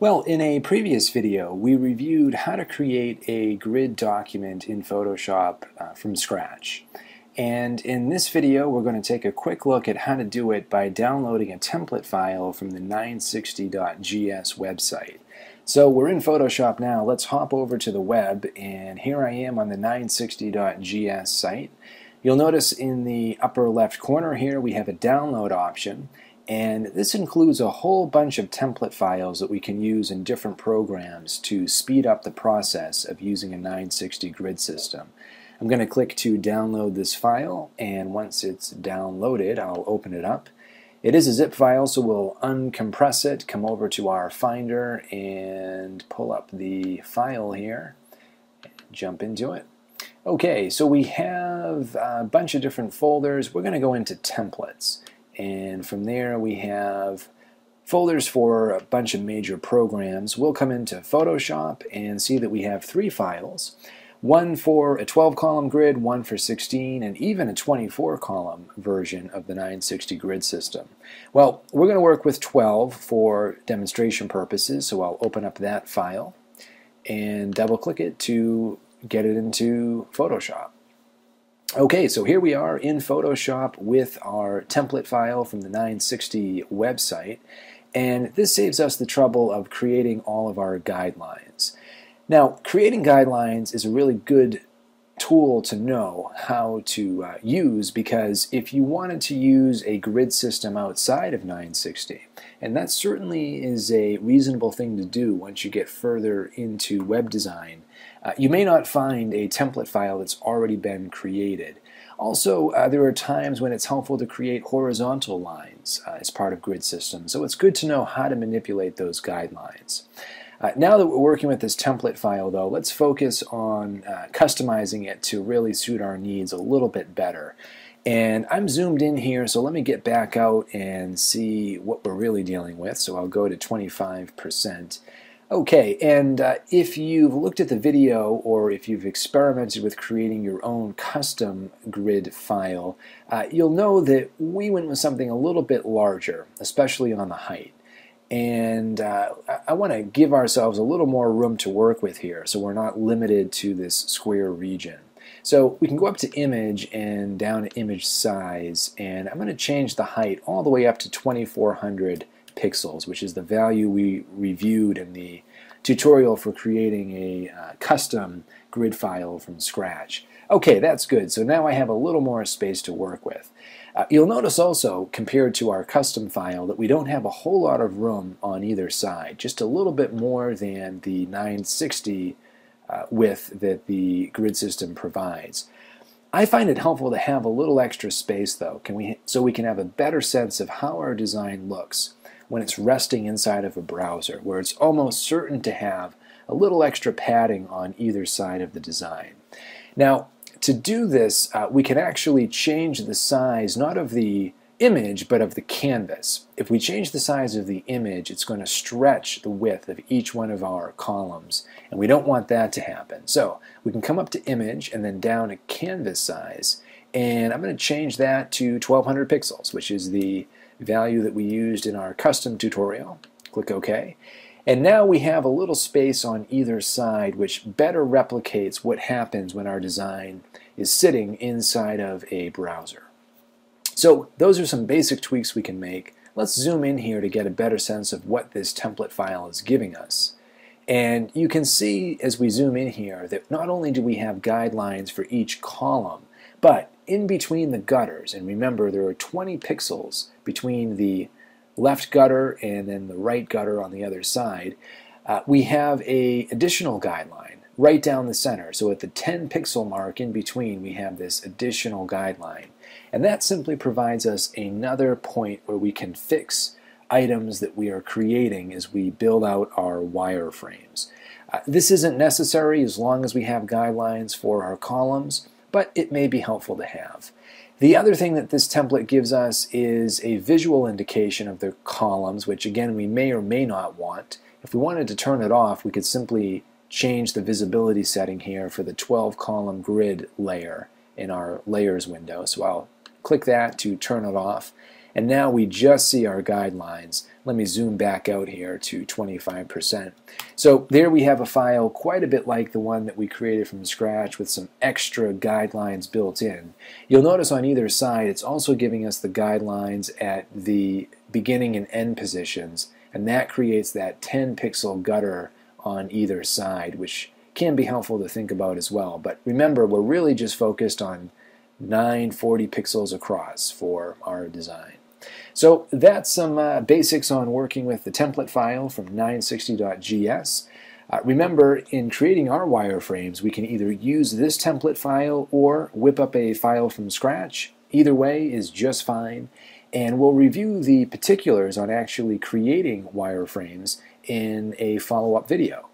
Well, in a previous video, we reviewed how to create a grid document in Photoshop from scratch. And in this video, we're going to take a quick look at how to do it by downloading a template file from the 960.gs website. So we're in Photoshop now. Let's hop over to the web, and here I am on the 960.gs site. You'll notice in the upper left corner here we have a download option. And this includes a whole bunch of template files that we can use in different programs to speed up the process of using a 960 grid system. I'm going to click to download this file, and once it's downloaded, I'll open it up. It is a zip file, so we'll uncompress it, come over to our Finder, and pull up the file here, jump into it. Okay, so we have a bunch of different folders. We're going to go into templates. And from there we have folders for a bunch of major programs. We'll come into Photoshop and see that we have 3 files. One for a 12-column grid, one for 16, and even a 24-column version of the 960 grid system. Well, we're going to work with 12 for demonstration purposes, so I'll open up that file and double-click it to get it into Photoshop. Okay, so here we are in Photoshop with our template file from the 960 website, and this saves us the trouble of creating all of our guidelines. Now, creating guidelines is a really good tool to know how to use, because if you wanted to use a grid system outside of 960, and that certainly is a reasonable thing to do once you get further into web design, you may not find a template file that's already been created. Also, there are times when it's helpful to create horizontal lines as part of grid systems, so it's good to know how to manipulate those guidelines. Now that we're working with this template file, though, let's focus on customizing it to really suit our needs a little bit better. And I'm zoomed in here, so let me get back out and see what we're really dealing with. So I'll go to 25%. Okay, and if you've looked at the video or if you've experimented with creating your own custom grid file, you'll know that we went with something a little bit larger, especially on the height. And I want to give ourselves a little more room to work with here, so we're not limited to this square region. So we can go up to image and down to image size, and I'm going to change the height all the way up to 2400 pixels, which is the value we reviewed in the tutorial for creating a custom grid file from scratch. Okay, that's good. So now I have a little more space to work with. You'll notice also, compared to our custom file, that we don't have a whole lot of room on either side, just a little bit more than the 960 width that the grid system provides. I find it helpful to have a little extra space, though, so we can have a better sense of how our design looks when it's resting inside of a browser, where it's almost certain to have a little extra padding on either side of the design. Now, to do this, we can actually change the size, not of the image, but of the canvas. If we change the size of the image, it's going to stretch the width of each one of our columns, and we don't want that to happen. So we can come up to image and then down to canvas size, and I'm going to change that to 1200 pixels, which is the value that we used in our custom tutorial. Click OK. And now we have a little space on either side, which better replicates what happens when our design is sitting inside of a browser. So those are some basic tweaks we can make. Let's zoom in here to get a better sense of what this template file is giving us. And you can see as we zoom in here that not only do we have guidelines for each column, but in between the gutters, and remember there are 20 pixels between the left gutter and then the right gutter on the other side, we have an additional guideline right down the center. So at the 10 pixel mark in between, we have this additional guideline. And that simply provides us another point where we can fix items that we are creating as we build out our wireframes. This isn't necessary as long as we have guidelines for our columns, but it may be helpful to have. The other thing that this template gives us is a visual indication of the columns, which again we may or may not want. If we wanted to turn it off, we could simply change the visibility setting here for the 12-column grid layer in our layers window. So I'll click that to turn it off. and now we just see our guidelines. Let me zoom back out here to 25%. So there we have a file quite a bit like the one that we created from scratch with some extra guidelines built in. You'll notice on either side it's also giving us the guidelines at the beginning and end positions, and that creates that 10 pixel gutter on either side, which can be helpful to think about as well. But remember, we're really just focused on 940 pixels across for our design. So that's some basics on working with the template file from 960.gs. Remember, in creating our wireframes, we can either use this template file or whip up a file from scratch. Either way is just fine. And we'll review the particulars on actually creating wireframes in a follow-up video.